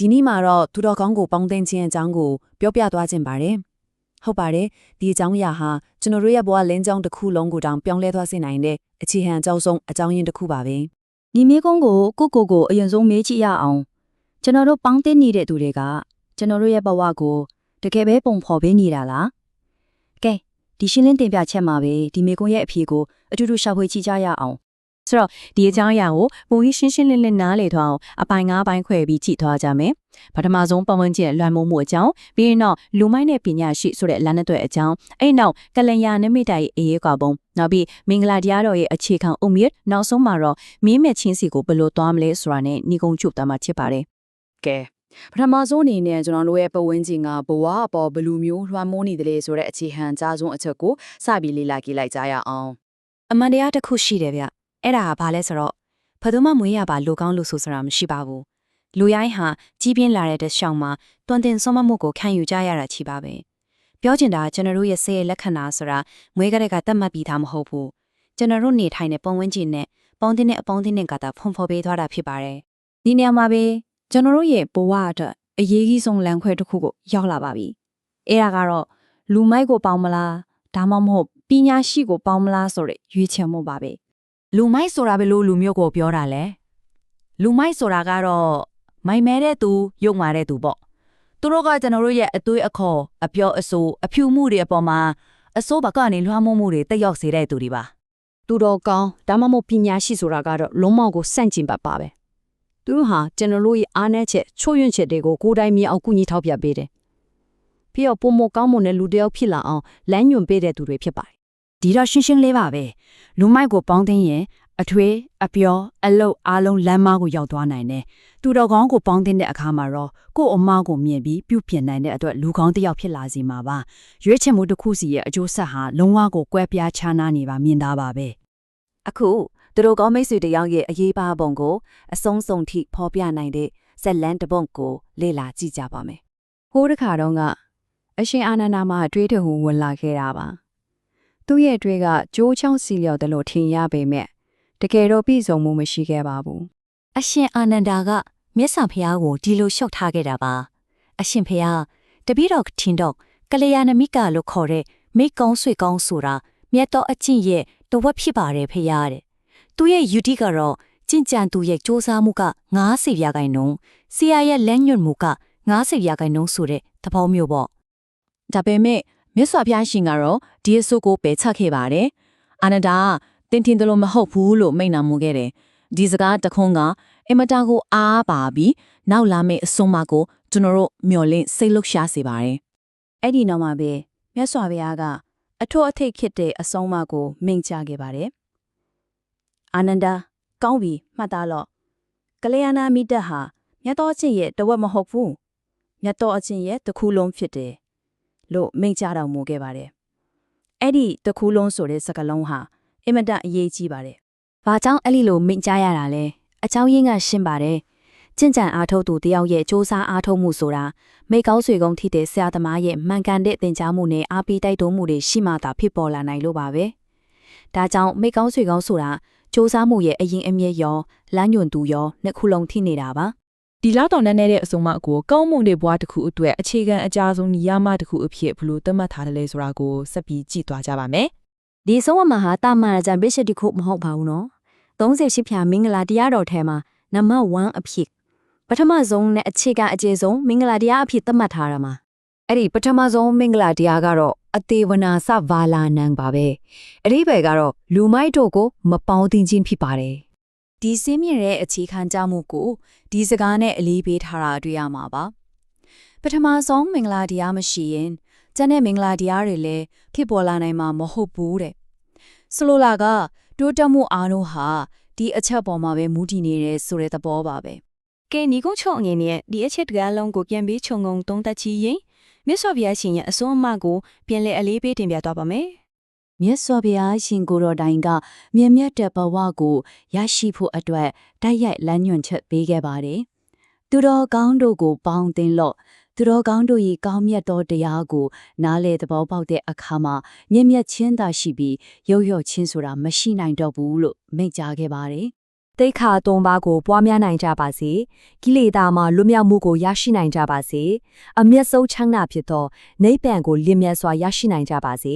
ဒီနေ့မှာတော့သူတော်ကောင်းကိုပေါင်းသင်းခြင်းအကြောင်းကိုပြောပြသွားခြင်းပါတယ်ဟုတ်ပါတယ်ဒီအကြောင်းအရာဟာကျွန်တော်တို့ရဲ့ဘဝလင်းကြောင်းတစ်ခုလုံးကိုတောင်ပြောင်းလဲသွားစေနိုင်တဲ့အခြေခံအကြောင်းဆုံးအကြောင်းရင်းတစ်ခုပါပဲဒီမေကုန်းကိုကိုအရင်ဆုံးမေးကြည့်ရအောင်ကျွန်တော်တို့ပေါင်းသင်းနေတဲ့သူတွေကကျွန်တော်တို့ရဲ့ဘဝကိုတကယ်ပဲပုံဖော်ပေးနေတာလားကဲဒီရှင်းလင်းတင်ပြချက်မှာပဲဒီမေကုန်းရဲ့အဖြေကိုအတူတူရှာဖွေကြည့်ကြရအောင်ဆိုတော့ဒီအကြောင်းအရာကိုပုံကြီးရှင်းရှင်းလင်းလင်းနားလည်သွားအောင်အပိုင်း၅ပိုင်းခွဲပြီးကြည့်သွားကြမယ်ပထမဆုံးပတ်ဝန်းကျင်လွှမ်းမိုးမှုအကြောင်းပြီးရင်တော့လူမိုက်နဲ့ပညာရှိဆိုတဲ့လမ်းနဲ့တွေ့အကြောင်းအဲ့နောက်ကလျာဏမိတ်တိုင်အေးကွာပုံနောက်ပြီးမင်္ဂလာတရားတော်ရဲ့အခြေခံအုတ်မြစ်နောက်ဆုံးမှာတော့မင်းမဲ့ချင်းစီကိုဘယ်လိုသွားမလဲဆိုတာနဲ့ညီကုန်းချုပ်သွားမှာဖြစ်ပါတယ်ကဲပထမဆုံးအနေနဲ့ကျွန်တော်တို့ရဲ့ပတ်ဝန်းကျင်ကဘဝအပေါ်ဘယ်လိုမျိုးလွှမ်းမိုးနေတယ်လဲဆိုတဲ့အခြေခံအကြားဆုံးအချက်ကိုစပြီးလေ့လာကြည့်လိုက်ကြရအောင်အမှန်တရားတစ်ခုရှိတယ်ဗျအဲ့ဒါကဘာလဲဆိုတော့ဘယ်သူမှမွေးရပါလူကောင်းလူဆိုဆိုတာမရှိပါဘူးလူရိုင်းဟာကြီးပြင်းလာတဲ့တရှောင်းမှာတွန်တင်ဆုံးမမှုကိုခံယူကြရတာချီပါပဲပြောချင်တာကျွန်တော်တို့ရဲ့စိတ်ရဲ့လက္ခဏာဆိုတာမွေးကလေးကတတ်မှတ်ပြီးသားမဟုတ်ဘူးကျွန်တော်တို့နေထိုင်တဲ့ပုံဝန်းကျင်နဲ့ပေါင်းတဲ့အပေါင်းအသင်းကတာဖုံဖော်ပေးထားတာဖြစ်ပါတယ်ဒီနေရာမှာပဲကျွန်တော်တို့ရဲ့ဘဝအတွက်အရေးကြီးဆုံးလမ်းခွဲတစ်ခုကိုရောက်လာပါပြီအဲ့ဒါကတော့လူမိုက်ကိုပေါင်းမလားဒါမှမဟုတ်ပညာရှိကိုပေါင်းမလားဆိုတဲ့ရွေးချယ်မှုပါပဲလူမိုက်ဆိုတာဘယ်လိုလူမျိုးကိုပြောတာလဲလူမိုက်ဆိုတာကတော့မိုင်မဲတဲ့သူယုံမာတဲ့သူပေါ့သူတို့ကကျွန်တော်တို့ရဲ့အသွေးအခေါ်အပြောအဆိုအဖြူမှုတွေအပေါ်မှာအစိုးဘကနေလွှမ်းမိုးမှုတွေတက်ရောက်စေတဲ့သူတွေပါသူတော်ကောင်းဒါမှမဟုတ်ပညာရှိဆိုတာကတော့လုံးမောက်ကိုစန့်ကျင်ပါပဲသူတို့ဟာကျွန်တော်တို့ရဲ့အားနည်းချက်ချို့ယွင်းချက်တွေကိုကိုယ်တိုင်မြင်အောင်ကုညီထောက်ပြပေးတယ်ပြီးတော့ပုံမကောင်းမွန်တဲ့လူတစ်ယောက်ဖြစ်လာအောင်လမ်းညွှန်ပေးတဲ့သူတွေဖြစ်ပါတယ်ဒီတော့ရှင်းရှင်းလေးပါပဲလူမိုက်ကိုပေါင်းသိရင်အထွေးအပြောအလုတ်အားလုံးလမ်းမကိုရောက်သွားနိုင်တယ်သူတော်ကောင်းကိုပေါင်းသိတဲ့အခါမှာတော့ကိုယ့်အမားကိုမြင်ပြီးပြုပြင်နိုင်တဲ့အတွက်လူကောင်းတစ်ယောက်ဖြစ်လာစီမှာပါရွေးချယ်မှုတစ်ခုစီရဲ့အကျိုးဆက်ဟာလုံးဝကိုကွဲပြားခြားနားနေပါမြင်သားပါပဲအခုသူတို့ကောင်းမိတ်ဆွေတယောက်ရဲ့အရေးပါပုံကိုအဆုံးစုံထိဖော်ပြနိုင်တဲ့ဇက်လန်တပုံကိုလေ့လာကြည့်ကြပါမယ်ဟိုးတစ်ခါတော့ကအရှင်အာနန္ဒာမှာတွေးထဟုဝင်လာခဲ့တာပါသူ့ရဲ့တွေးကကြိုးချောင်းစီလျော်တယ်လို့ထင်ရပေမဲ့တကယ်တော့ပြည့်စုံမှုမရှိခဲ့ပါဘူးအရှင်အာနန္ဒာကမြတ်စွာဘုရားကိုဒီလိုလျှောက်ထားခဲ့တာပါအရှင်ဘုရားတပည့်တော်ထင်တော့ကလျာဏမိကလို့ခေါ်တဲ့မိကောင်းဆွေကောင်းဆိုတာမြတ်တော်အကျင့်ရဲ့တဝက်ဖြစ်ပါတယ်ဘုရားတဲ့သူရဲ့ယူတိကတော့ကျင့်ကြံသူရဲ့စ조사မှုက90%ဆရာရဲ့လက်ညွတ်မှုက90%ဆိုတဲ့သဘောမျိုးပေါ့ဒါပေမဲ့မြတ်စွာဘုရားရှင်ကတော့ဒီအဆိုကိုပယ်ချခဲ့ပါတယ်အာနန္ဒာတင်တယ်လို့မဟုတ်ဘူးလို့မိန့်နာမှုခဲ့တယ်ဒီစကားတခွန်းကအင်မတန်ကိုအားပါပြီးနောက်လာမယ့်အဆုံးအမကိုကျွန်တော်တို့မျှော်လင့်စိတ်လှုပ်ရှားစေပါတယ်အဲ့ဒီနောက်မှာပဲမြတ်စွာဘုရားကအထွတ်အထိပ်ဖြစ်တဲ့အဆုံးအမကိုမိန့်ကြားခဲ့ပါတယ်အာနန္ဒာကောင်းပြီမှတ်သားလော့ကလျာဏမိတ္တဟာမြတ်တော်အချင်းရဲ့တဝက်မဟုတ်ဘူးမြတ်တော်အချင်းရဲ့တစ်ခုလုံးဖြစ်တယ်လို့မိန့်ကြားတော်မူခဲ့ပါတယ်အဲ့ဒီတစ်ခုလုံးဆိုတဲ့စကားလုံးဟာအင်မတန်အရေးကြီးပါတယ်။ဘာကြောင့်အဲ့လိုမိန့်ကြားရတာလဲ။အကြောင်းရင်းကရှင်းပါတယ်။ကျင့်ကြံအားထုတ်သူတယောက်ရဲ့စ조사အားထုတ်မှုဆိုတာမိကောင်းဆွေကောင်းထိတဲ့ဆရာသမားရဲ့မှန်ကန်တဲ့သင်ကြားမှုနဲ့အားပေးတိုက်တွန်းမှုတွေရှိမှသာဖြစ်ပေါ်လာနိုင်လို့ပါပဲ။ဒါကြောင့်မိကောင်းဆွေကောင်းဆိုတာစ조사မှုရဲ့အရင်အမြစ်ရောလမ်းညွှန်သူရောနှစ်ခုလုံးထိနေတာပါ။ဒီလောက်တော်နဲ့တဲ့အစုံမကိုကောင်းမွန်တဲ့ဘဝတစ်ခုအတွက်အခြေခံအကြဆုံးညီရမတစ်ခုအဖြစ်ဘလို့သတ်မှတ်ထားတယ်လဲဆိုတာကိုဆက်ပြီးကြည့်သွားကြပါမယ်။ဒီဆုံးအမဟာတာမန်အကြံပေးချက်တစ်ခုမဟုတ်ပါဘူးနော်38ဖြာမင်္ဂလာတရားတော်ထဲမှာနံပါတ်1အဖြစ်ပထမဆုံးနဲ့အခြေခံအကျဉ်းဆုံးမင်္ဂလာတရားအဖြစ်သတ်မှတ်ထားတာမှာအဲ့ဒီပထမဆုံးမင်္ဂလာတရားကတော့အသေးဝနာစဗာလာနံပါပဲအဓိပ္ပာယ်ကတော့လူမိုက်တို့ကိုမပေါင်းတင်ခြင်းဖြစ်ပါတယ်ဒီစင်းမြင့်တဲ့အခြေခံကြမှုကိုဒီစကားနဲ့အလေးပေးထားတာတွေ့ရမှာပါပထမဆုံးမင်္ဂလာတရားမရှိရင်ကျန်တဲ့မင်္ဂလာတရားတွေလည်းဖြစ်ပေါ်လာနိုင်မှာမဟုတ်ဘူးတဲ့ဆိုလိုလာကတိုးတက်မှုအားလုံးဟာဒီအချက်ပေါ်မှာပဲမူတည်နေတယ်ဆိုတဲ့သဘောပါပဲကဲညီကုန်းချုံအနေနဲ့ဒီအချက်တကားလုံးကိုပြန်ပြီးခြုံငုံသုံးသပ်ကြည့်ရင်မြတ်စွာဘုရားရှင်ရဲ့အစွမ်းအမကိုပြန်လည်အလေးပေးတင်ပြသွားပါမယ်မြတ်စွာဘုရားရှင်ကိုတော်တိုင်ကမြင့်မြတ်တဲ့ဘဝကိုရရှိဖို့အတွက်တိုက်ရိုက်လမ်းညွှန်ချက်ပေးခဲ့ပါတယ်သူတော်ကောင်းတို့ကိုပေါင်းသင်းလို့သူတော်ကောင်းတို့၏ကောင်းမြတ်သောတရားကိုနားလေသဘောပေါက်တဲ့အခါမှာမြင့်မြတ်ချင်းသာရှိပြီးရုပ်ရော့ချင်းဆိုတာမရှိနိုင်တော့ဘူးလို့မိန့်ကြားခဲ့ပါတယ် တိတ်ခါသုံးပါးကိုပွားများနိုင်ကြပါစေကိလေသာမှလွတ်မြောက်မှုကိုရရှိနိုင်ကြပါစေအမျက်ဆုံးချမ်းသာဖြစ်သောနိဗ္ဗာန်ကိုလင်းမြတ်စွာရရှိနိုင်ကြပါစေ